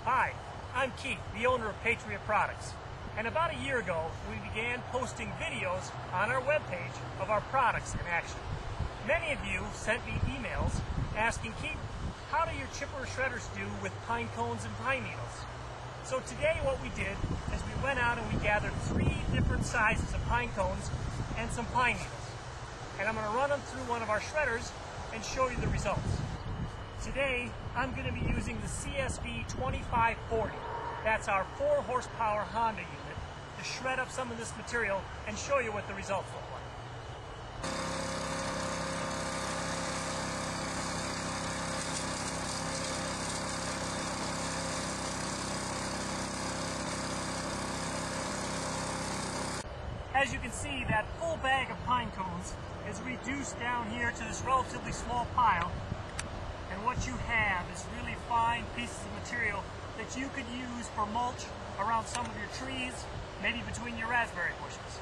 Hi, I'm Keith, the owner of Patriot Products. And about a year ago, we began posting videos on our webpage of our products in action. Many of you sent me emails asking, Keith, how do your chipper shredders do with pine cones and pine needles? So today what we did is we went out and we gathered 3 different sizes of pine cones and some pine needles. And I'm going to run them through one of our shredders and show you the results. Today, I'm going to be using the CSV 2540. That's our 4 horsepower Honda unit to shred up some of this material and show you what the results look like. As you can see, that full bag of pine cones is reduced down here to this relatively small pile. And what you have is really fine pieces of material that you could use for mulch around some of your trees, maybe between your raspberry bushes.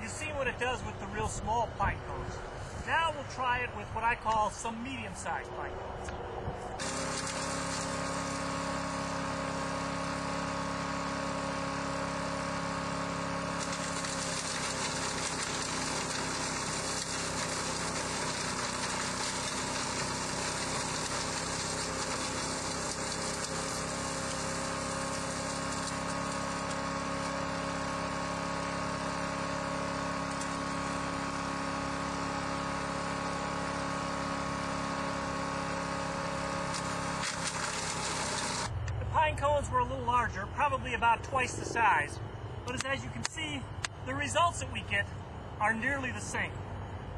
You see what it does with the real small pine cones. Now we'll try it with what I call some medium-sized pine cones. Pine cones were a little larger, probably about twice the size, but as you can see, the results that we get are nearly the same.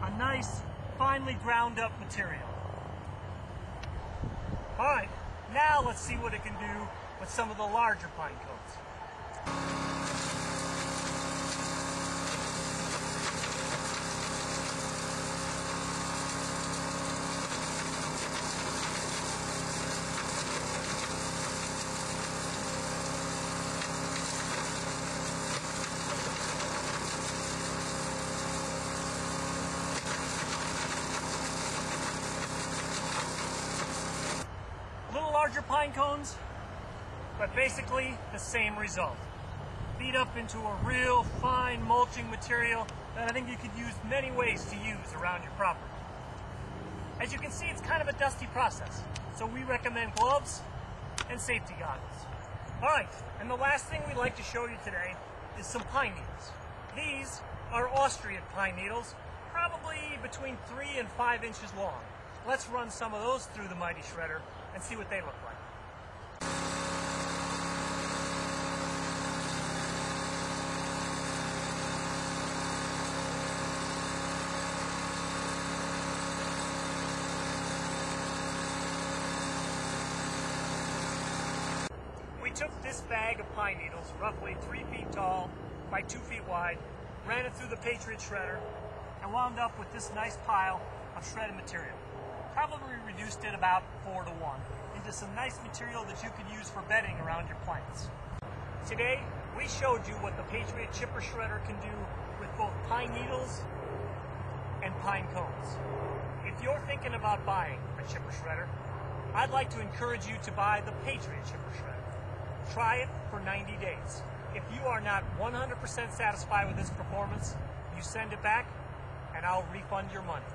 A nice, finely ground up material. Alright, now let's see what it can do with some of the larger pine cones. Larger pine cones, but basically the same result. Beat up into a real fine mulching material that I think you could use many ways to use around your property. As you can see, it's kind of a dusty process, so we recommend gloves and safety goggles. Alright, and the last thing we'd like to show you today is some pine needles. These are Austrian pine needles, probably between 3 and 5 inches long. Let's run some of those through the mighty shredder and see what they look like. We took this bag of pine needles, roughly 3 feet tall by 2 feet wide, ran it through the Patriot shredder, and wound up with this nice pile of shredded material. Probably reduced it about 4 to 1 into some nice material that you could use for bedding around your plants. Today, we showed you what the Patriot chipper shredder can do with both pine needles and pine cones. If you're thinking about buying a chipper shredder, I'd like to encourage you to buy the Patriot chipper shredder. Try it for 90 days. If you are not 100% satisfied with this performance, you send it back and I'll refund your money.